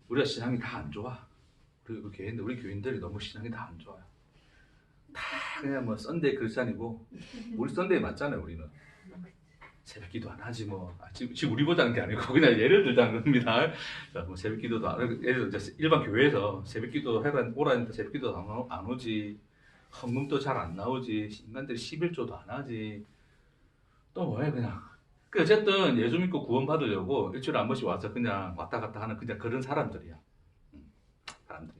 우리가 신앙이 다 안 좋아. 우리 교인들이 너무 신앙이 다 안 좋아요. 다 그냥 뭐 썬데이 크리스찬이고 우리 썬데이 맞잖아요, 우리는. 새벽 기도 안 하지 뭐. 지금 우리 보자는 게 아니고 그냥 예를 들자는 겁니다. 자, 뭐 새벽 기도도 안 하고 예를 들어 일반 교회에서 새벽 기도 오라 했는데 새벽 기도 안 오지. 헌금도 잘 안 나오지. 인간들이 11조도 안 하지. 또 뭐해 그냥. 어쨌든 예수 믿고 구원 받으려고 일주일에 한 번씩 와서 그냥 왔다 갔다 하는 그냥 그런 사람들이야. 사람들이.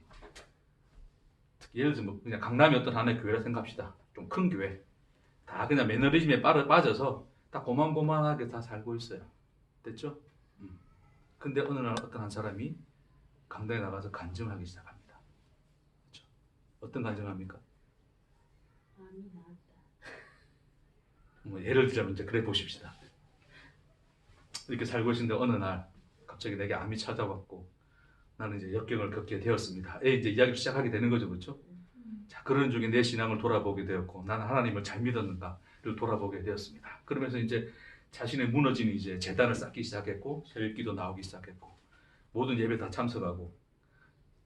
예를 들면 뭐 그냥 강남이 어떤 하나의 교회라 생각합시다. 좀 큰 교회. 다 그냥 매너리즘에 빠져서 다 고만고만하게 다 살고 있어요. 됐죠? 근데 어느 날 어떤 한 사람이 강당에 나가서 간증하기 시작합니다. 그렇죠? 어떤 간증합니까? 마음이 나았다. 뭐 예를 들자면 이제 그래 보십시다. 이렇게 살고 있는데 어느 날 갑자기 내게 암이 찾아왔고 나는 이제 역경을 겪게 되었습니다. 이제 이야기를 시작하게 되는 거죠, 그렇죠? 자, 그런 중에 내 신앙을 돌아보게 되었고 나는 하나님을 잘 믿었는가를 돌아보게 되었습니다. 그러면서 이제 자신의 무너진 이제 재단을 쌓기 시작했고 새벽기도 나오기 시작했고 모든 예배 다 참석하고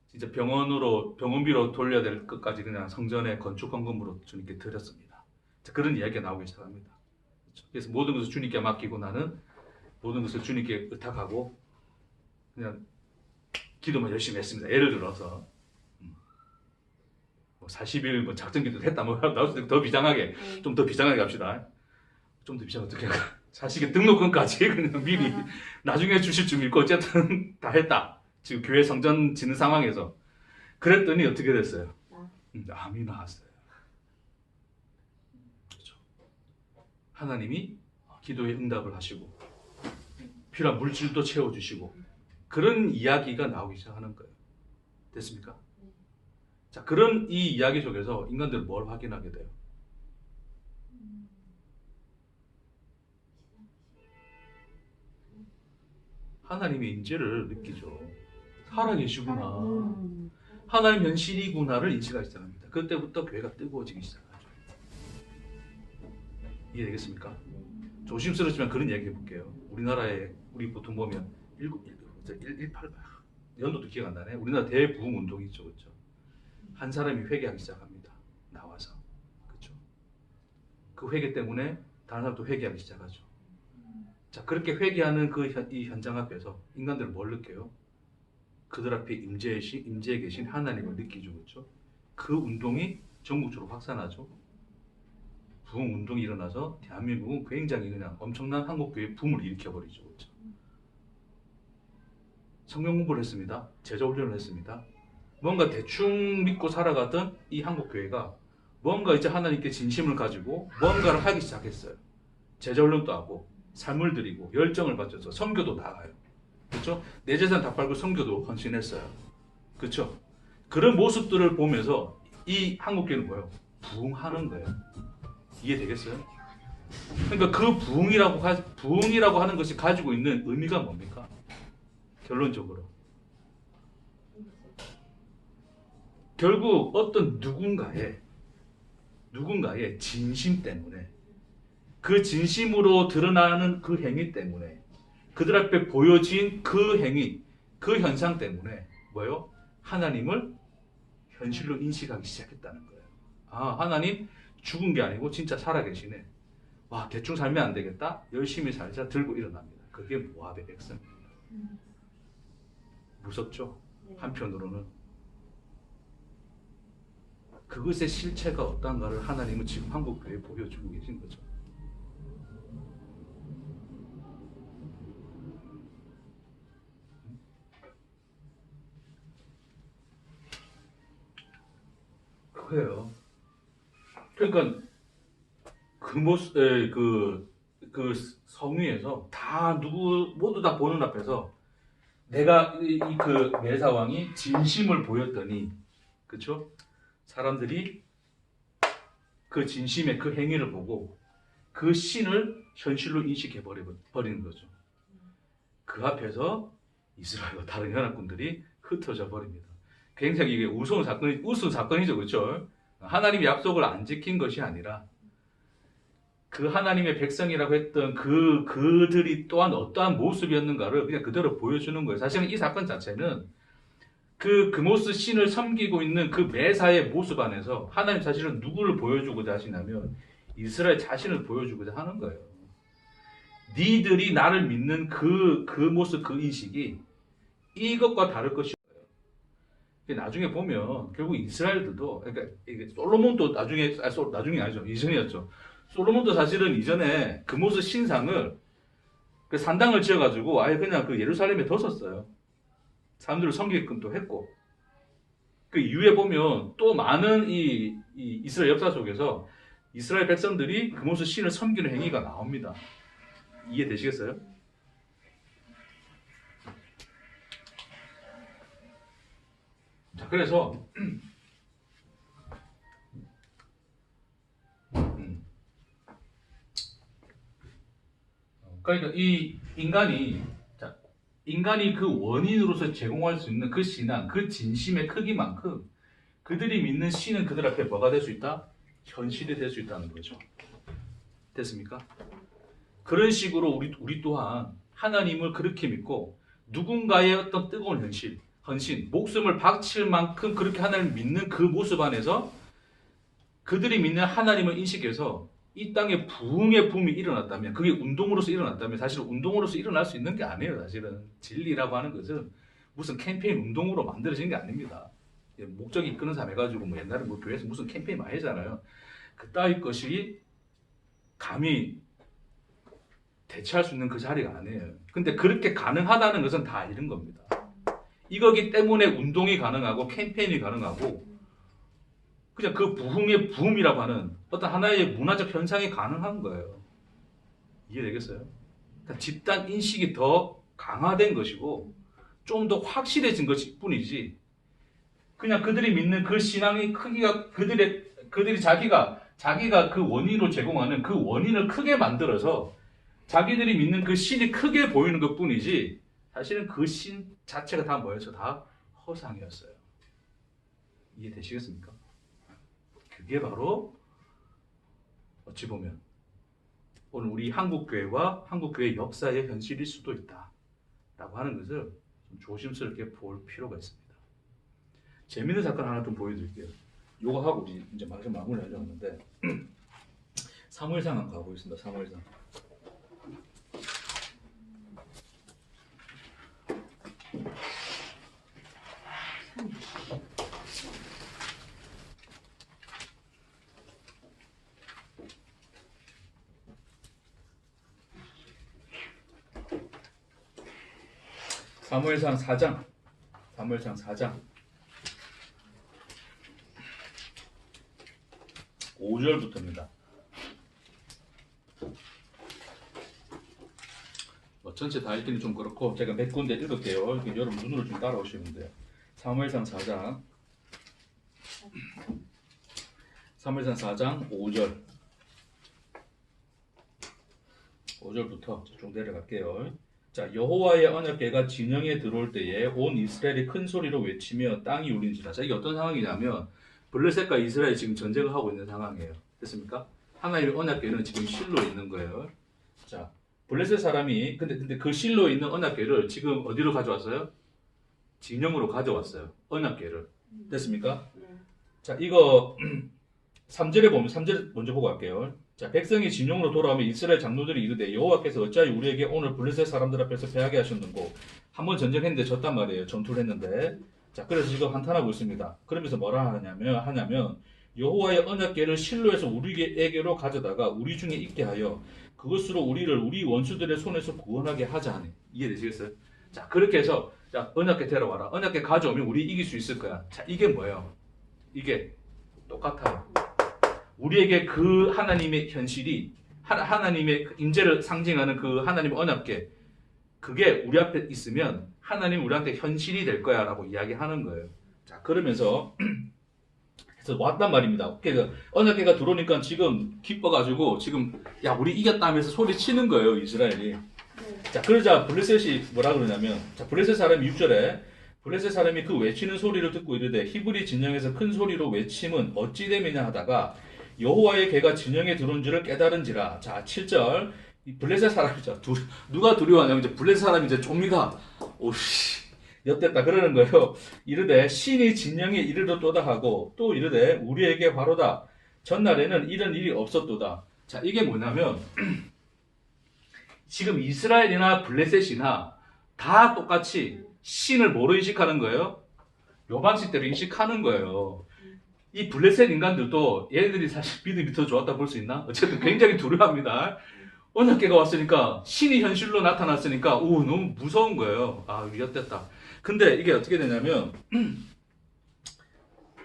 진짜 병원비로 돌려야 될 것까지 그냥 성전의 건축 헌금으로 주님께 드렸습니다. 자, 그런 이야기가 나오기 시작합니다. 그렇죠? 그래서 모든 것을 주님께 맡기고 나는 모든 것을 주님께 의탁하고 그냥 기도만 열심히 했습니다. 예를 들어서 40일 뭐 작전기도 했다 뭐 더 비장하게 좀 더 비장하게 갑시다. 좀 더 비장하게 어떻게 할까? 자식의 등록금까지 그냥 미리 나중에 주실 줄 믿고 어쨌든 다 했다. 지금 교회 성전 짓는 상황에서 그랬더니 어떻게 됐어요? 암이 나왔어요. 그렇죠. 하나님이 기도에 응답을 하시고 필요한 물질도 채워주시고 그런 이야기가 나오기 시작하는 거예요. 됐습니까? 자, 그런 이 이야기 속에서 인간들은 뭘 확인하게 돼요? 하나님의 인재를 느끼죠. 살아계시구나. 하나님 현실이구나를 인식하기 시작합니다. 그때부터 교회가 뜨거워지기 시작하죠. 이해되겠습니까? 조심스럽지만 그런 얘기 해볼게요. 우리나라에 우리 보통 보면 118 연도도 기억 안 나네. 우리나라 대부흥 운동이 있죠, 그렇죠? 한 사람이 회개하기 시작합니다. 나와서, 그렇죠? 그 회개 때문에 다른 사람도 회개하기 시작하죠. 자, 그렇게 회개하는 이 현장 앞에서 인간들은 뭘 느껴요? 그들 앞에 임재해 계신 하나님을 느끼죠, 그렇죠? 그 운동이 전국적으로 확산하죠. 부흥 운동이 일어나서 대한민국은 굉장히 그냥 엄청난 한국교회 붐을 일으켜버리죠, 그렇죠? 성경 공부를 했습니다. 제자 훈련을 했습니다. 뭔가 대충 믿고 살아가던 이 한국 교회가 뭔가 이제 하나님께 진심을 가지고 뭔가를 하기 시작했어요. 제자 훈련도 하고 삶을 드리고 열정을 바쳐서 선교도 나가요. 그렇죠? 내 재산 다 팔고 선교도 헌신했어요. 그렇죠? 그런 모습들을 보면서 이 한국 교회는 뭐예요? 부흥하는 거예요. 이해되겠어요? 그러니까 그 부흥이라고 하는 것이 가지고 있는 의미가 뭡니까? 결론적으로 결국 어떤 누군가의 진심 때문에 그 진심으로 드러나는 그 행위 때문에 그들 앞에 보여진 그 행위, 그 현상 때문에 뭐요? 하나님을 현실로 인식하기 시작했다는 거예요. 아, 하나님 죽은 게 아니고 진짜 살아계시네. 와, 대충 살면 안 되겠다. 열심히 살자 들고 일어납니다. 그게 모압의 백성입니다. 무섭죠? 한편으로는 그것의 실체가 어떤가를 하나님은 지금 한국 교회에 보여주고 계신 거죠. 그래요. 그러니까 그 모습, 그 성위에서 모두 다 보는 앞에서 내가 그 메사왕이 진심을 보였더니, 그쵸? 사람들이 그 진심의 그 행위를 보고 그 신을 현실로 인식해 버리는 거죠. 그 앞에서 이스라엘과 다른 연합군들이 흩어져 버립니다. 굉장히 이게 우스운 사건이죠, 그렇죠? 하나님의 약속을 안 지킨 것이 아니라 그 하나님의 백성이라고 했던 그들이 또한 어떠한 모습이었는가를 그냥 그대로 보여주는 거예요. 사실은 이 사건 자체는 그 그모스 신을 섬기고 있는 그 메사의 모습 안에서 하나님 사실은 누구를 보여주고자 하시냐면 이스라엘 자신을 보여주고자 하는 거예요. 니들이 나를 믿는 그 모습, 그 인식이 이것과 다를 것이에요. 나중에 보면 결국 이스라엘들도, 그러니까 이게 솔로몬도 나중에 아니죠, 이전이었죠. 솔로몬도 사실은 이전에 그모스 신상을 그 산당을 지어가지고 아예 그냥 그 예루살렘에 뒀었어요. 사람들을 섬기게끔 또 했고, 그 이후에 보면 또 많은 이 이스라엘 역사 속에서 이스라엘 백성들이 그모스 신을 섬기는 행위가 나옵니다. 이해되시겠어요? 자, 그래서 그러니까 이 인간이 그 원인으로서 제공할 수 있는 그 신앙, 그 진심의 크기만큼 그들이 믿는 신은 그들 앞에 뭐가 될 수 있다? 현실이 될 수 있다는 거죠. 됐습니까? 그런 식으로 우리 또한 하나님을 그렇게 믿고 누군가의 어떤 뜨거운 헌신, 목숨을 바칠 만큼 그렇게 하나님을 믿는 그 모습 안에서 그들이 믿는 하나님을 인식해서 이 땅에 부흥의 붐이 일어났다면, 그게 운동으로서 일어났다면, 사실 운동으로서 일어날 수 있는 게 아니에요. 사실은 진리라고 하는 것은 무슨 캠페인 운동으로 만들어진 게 아닙니다. 목적이 이끄는 삶 해가지고 뭐 옛날에 뭐 교회에서 무슨 캠페인 많이 하잖아요. 그따위 것이 감히 대체할 수 있는 그 자리가 아니에요. 근데 그렇게 가능하다는 것은 다 이런 겁니다. 이거기 때문에 운동이 가능하고 캠페인이 가능하고 그냥 그 부흥의 붐이라고 하는 어떤 하나의 문화적 현상이 가능한 거예요. 이해되겠어요? 그러니까 집단 인식이 더 강화된 것이고 좀 더 확실해진 것일 뿐이지, 그냥 그들이 믿는 그 신앙의 크기가 그들이 자기가 그 원인으로 제공하는 그 원인을 크게 만들어서 자기들이 믿는 그 신이 크게 보이는 것 뿐이지, 사실은 그 신 자체가 다 뭐였어요? 다 허상이었어요. 이해되시겠습니까? 그게 바로 어찌 보면 오늘 우리 한국교회와 한국교회 역사의 현실일 수도 있다라고 하는 것을 좀 조심스럽게 볼 필요가 있습니다. 재밌는 사건 하나 좀 보여드릴게요. 요거 하고 이제 마무리 하려고 하는데 사무엘상 한번 가보겠습니다. 사무엘상. 사무엘상 4장. 사무엘상 4장. 5절부터입니다. 전체 다 읽기는 좀 그렇고 제가 몇 군데 읽을게요. 이렇게 여러분 눈으로 좀 따라오시면 돼요. 사무엘상 4장 5절 5절부터 쭉 내려갈게요. 자, 여호와의 언약궤가 진영에 들어올 때에 온 이스라엘이 큰 소리로 외치며 땅이 울린지라. 자, 이게 어떤 상황이냐면 블레셋과 이스라엘이 지금 전쟁을 하고 있는 상황이에요. 됐습니까? 하나님의 언약궤는 지금 실로에 있는 거예요. 자, 블레셋 사람이 근데 그 실로에 있는 언약궤를 지금 어디로 가져왔어요? 진영으로 가져왔어요. 언약궤를. 됐습니까? 네. 자, 이거 3절에 보면 3절 먼저 보고 갈게요. 자, 백성이 진영으로 돌아오면 이스라엘 장로들이 이르되 여호와께서 어찌하여 우리에게 오늘 블레셋 사람들 앞에서 패하게 하셨는고. 한번 전쟁했는데 졌단 말이에요. 전투를 했는데. 자, 그래서 지금 한탄하고 있습니다. 그러면서 뭐라 하냐면 여호와의 언약궤를 실로에서 우리에게로 가져다가 우리 중에 있게 하여 그것으로 우리를 우리 원수들의 손에서 구원하게 하자 하니. 이해되시겠어요? 자, 그렇게 해서 자, 언약궤 데려와라. 언약궤 가져오면 우리 이길 수 있을 거야. 자, 이게 뭐예요? 이게 똑같아요. 우리에게 그 하나님의 현실이 하나님의 임재를 상징하는 그 하나님의 언약궤, 그게 우리 앞에 있으면 하나님 우리한테 현실이 될 거야 라고 이야기하는 거예요. 자, 그러면서 그래서 왔단 말입니다. 그러니까 언약궤가 들어오니까 지금 기뻐가지고 지금 야 우리 이겼다 하면서 소리 치는 거예요, 이스라엘이. 자, 그러자 블레셋이 뭐라 그러냐면, 자, 블레셋 사람이 6절에 블레셋 사람이 그 외치는 소리를 듣고 이르되 히브리 진영에서 큰 소리로 외침은 어찌 됨이냐 하다가 여호와의 궤가 진영에 들어온 줄을 깨달은지라. 자, 7절 이 블레셋 사람이죠. 누가 두려워하냐면 이제 블레셋 사람이 이제 좁니다. 오씨 엿됐다 그러는 거예요. 이르되 신이 진영에 이르렀도다 하고 또 이르되 우리에게 화로다. 전날에는 이런 일이 없었도다. 자, 이게 뭐냐면 지금 이스라엘이나 블레셋이나 다 똑같이 신을 뭐로 인식하는 거예요? 요반식대로 인식하는 거예요. 이 블레셋 인간들도 얘네들이 사실 믿음이 더 좋았다 볼 수 있나? 어쨌든 굉장히 두려워합니다. 언약궤가 왔으니까 신이 현실로 나타났으니까 오 너무 무서운 거예요. 아 위협됐다. 근데 이게 어떻게 되냐면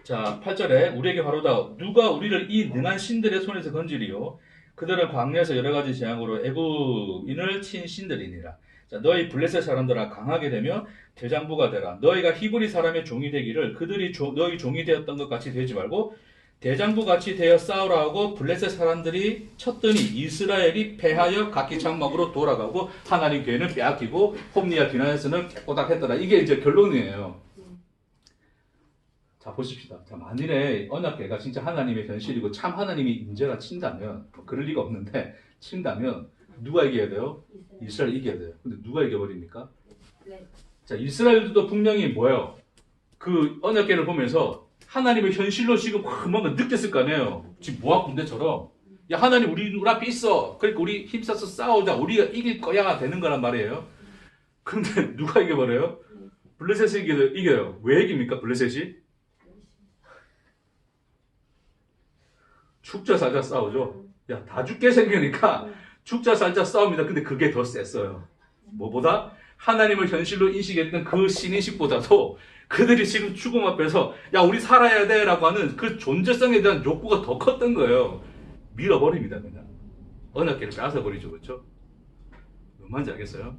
자 8절에 우리에게 바로다. 누가 우리를 이 능한 신들의 손에서 건지리요. 그들은 광야에서 여러 가지 재앙으로 애굽인을 친 신들이니라. 자, 너희 블레셋 사람들아 강하게 되며 대장부가 되라. 너희가 히브리 사람의 종이 되기를 그들이 너희 종이 되었던 것 같이 되지 말고 대장부 같이 되어 싸우라 하고 블레셋 사람들이 쳤더니 이스라엘이 패하여 각기 장막으로 돌아가고 하나님 궤는 빼앗기고 홈리아 비난에서는 깨꼬닥했더라. 이게 이제 결론이에요. 자 보십시다. 자, 만일에 언약궤가 진짜 하나님의 현실이고 참 하나님이 임재가 친다면 그럴 리가 없는데 친다면 누가 이겨야 돼요? 이스라엘 이겨야 돼요. 근데 누가 이겨버립니까? 네. 자, 이스라엘도 분명히 뭐예요? 그 언약궤를 보면서 하나님의 현실로 지금 뭔가 느꼈을 거 아니에요. 지금 모압 군대처럼 야 하나님 우리 앞에 있어. 그러니까 우리 힘써서 싸우자. 우리가 이길 거야 되는 거란 말이에요. 근데 누가 이겨버려요? 블레셋이 이겨요. 왜 이깁니까 블레셋이? 죽자 살자 싸우죠. 야 다 죽게 생기니까 죽자 살자 싸웁니다. 근데 그게 더 셌어요. 뭐보다? 하나님을 현실로 인식했던 그 신인식보다도 그들이 지금 죽음 앞에서 야 우리 살아야 돼 라고 하는 그 존재성에 대한 욕구가 더 컸던 거예요. 밀어버립니다. 그냥 언약궤를 뺏어버리죠. 그렇죠? 뭔지 알겠어요?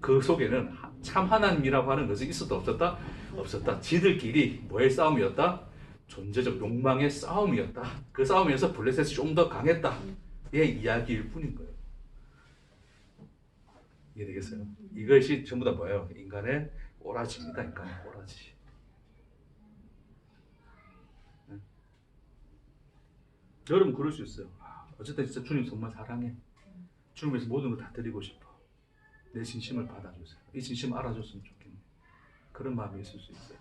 그 속에는 참 하나님이라고 하는 것이 있었다 없었다? 없었다. 지들끼리 뭐의 싸움이었다? 존재적 욕망의 싸움이었다. 그 싸움에서 블레셋이 좀 더 강했다. 의 이야기일 뿐인 거예요. 이해되겠어요? 이것이 전부 다 뭐예요? 인간의 꼬라지입니다. 인간의 꼬라지. 네? 여러분 그럴 수 있어요. 어쨌든 진짜 주님 정말 사랑해. 주님에서 모든 걸 다 드리고 싶어. 내 진심을 받아주세요. 이 진심 알아줬으면 좋겠네. 그런 마음이 있을 수 있어요.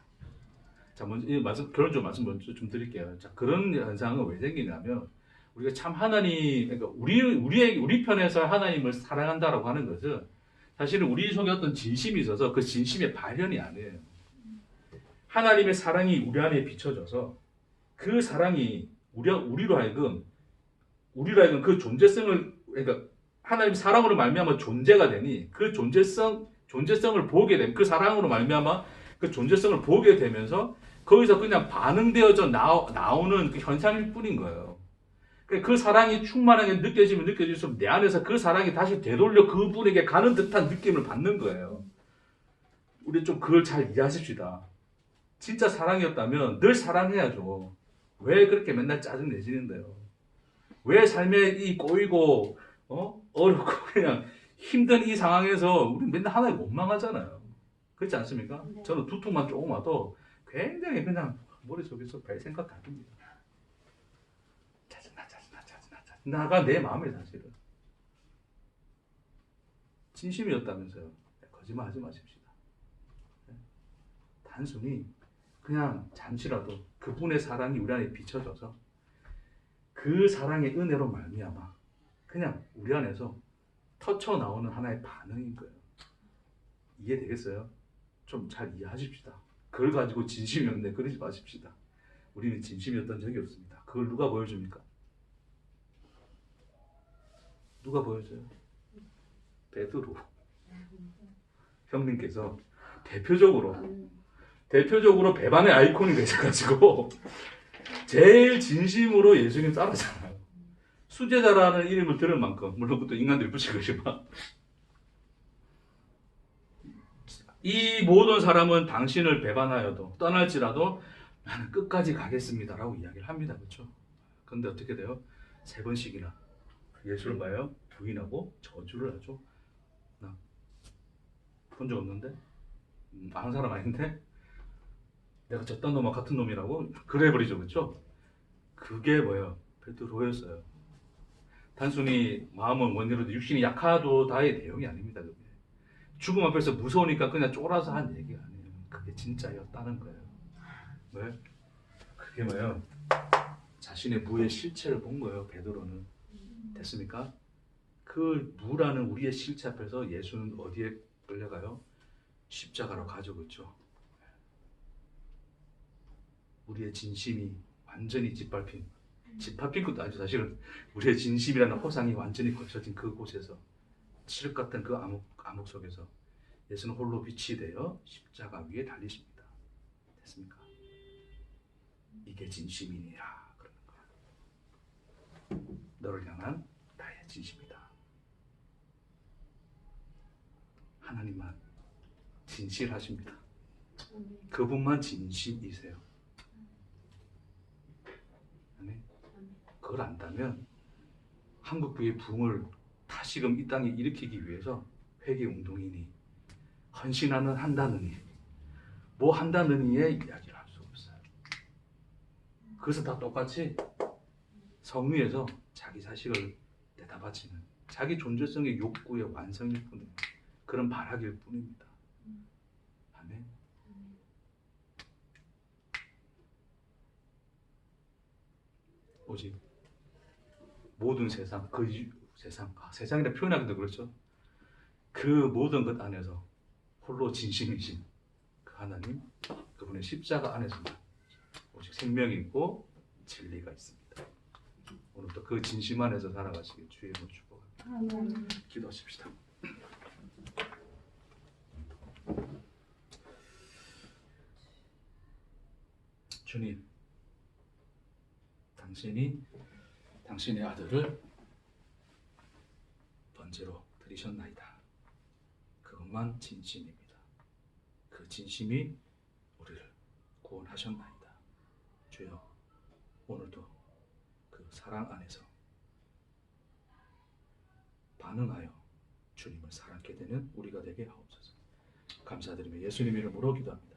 자, 먼저 이 결론적으로 말씀 먼저 좀 드릴게요. 자, 그런 현상은 왜 생기냐면 우리가 참 하나님, 그러니까 우리 편에서 하나님을 사랑한다라고 하는 것은 사실은 우리 속에 어떤 진심이 있어서 그 진심의 발현이 아니에요. 하나님의 사랑이 우리 안에 비춰져서 그 사랑이 우리로 하여금 그 존재성을, 그러니까 하나님 사랑으로 말미암아 존재가 되니 그 존재성 존재성을 보게 되면 그 사랑으로 말미암아 그 존재성을 보게 되면서 거기서 그냥 반응되어져 나오는 그 현상일 뿐인 거예요. 그 사랑이 충만하게 느껴지면 느껴질수록 내 안에서 그 사랑이 다시 되돌려 그분에게 가는 듯한 느낌을 받는 거예요. 우리 좀 그걸 잘 이해하십시다. 진짜 사랑이었다면 늘 사랑해야죠. 왜 그렇게 맨날 짜증 내시는데요? 왜 삶에 이 꼬이고 어렵고 그냥 힘든 이 상황에서 우리 맨날 하나에 원망하잖아요. 그렇지 않습니까? 네. 저는 두통만 조금 와도 굉장히 그냥 머릿속에서 별 생각 다 듭니다. 짜증나가 내 마음이 사실은. 진심이었다면서요. 거짓말 하지 마십시다. 단순히 그냥 잠시라도 그분의 사랑이 우리 안에 비춰져서 그 사랑의 은혜로 말미암아 그냥 우리 안에서 터쳐 나오는 하나의 반응인 거예요. 이해되겠어요? 좀 잘 이해하십시다. 그걸 가지고 진심이었네 그러지 마십시다. 우리는 진심이었던 적이 없습니다. 그걸 누가 보여줍니까? 누가 보여줘요? 베드로 형님께서 대표적으로 배반의 아이콘이 되셔가지고 제일 진심으로 예수님 따르잖아요. 수제자라는 이름을 들을 만큼, 물론 그것도 인간들이 붙인 것이지만 이 모든 사람은 당신을 배반하여도 떠날지라도 나는 끝까지 가겠습니다라고 이야기를 합니다. 그렇죠? 그런데 어떻게 돼요? 3번씩이나 예수를 봐요. 부인하고 저주를 하죠. 나 본 적 없는데? 아는 사람 아닌데? 내가 저딴 놈과 같은 놈이라고? 그래버리죠. 그렇죠? 그게 뭐예요? 베드로였어요. 단순히 마음은 원대로도 육신이 약하도 다의 내용이 아닙니다. 그게. 죽음 앞에서 무서우니까 그냥 쫄아서 한 얘기가 아니에요. 그게 진짜였다는 거예요. 왜? 그게 뭐예요? 자신의 무의 실체를 본 거예요. 베드로는. 됐습니까? 그 무라는 우리의 실체 앞에서 예수는 어디에 끌려가요? 십자가로 가지고 있죠. 우리의 진심이 완전히 짓밟힌 것도 아니죠. 사실은 우리의 진심이라는 호상이 완전히 거쳐진 그곳에서 칠흑 같은 그 암흑 속에서 예수는 홀로 빛이 되어 십자가 위에 달리십니다. 됐습니까? 이게 진심이니라 그러는 거야. 너를 향한 나의 진심이다. 하나님만 진실하십니다. 그분만 진심이세요. 아멘. 그걸 안다면 한국교회 부흥을 다시금 이 땅에 일으키기 위해서 회개운동이니 헌신하는 한다느니 뭐 한다느니의 이야기를 할 수 없어요. 그래서 다 똑같이 성위에서 자기 자식을 내다 바치는 자기 존재성의 욕구의 완성일 뿐이에요. 그런 발악일 뿐입니다. 아멘. 오직 모든 세상, 세상이라 표현하기도 그렇죠. 그 모든 것 안에서 홀로 진심이신 그 하나님, 그분의 십자가 안에서만 오직 생명이 있고 진리가 있습니다. 오늘도 그 진심 안에서 살아가시길 주의 이름으로 축복합니다. 기도하십시다. 주님, 당신이 당신의 아들을 번제로 드리셨나이다. 그것만 진심입니다. 그 진심이 우리를 구원하셨나이다. 주여, 오늘도 그 사랑 안에서 반응하여 주님을 사랑하게 되는 우리가 되게 하옵소서. 감사드리며 예수님 이름으로 기도합니다.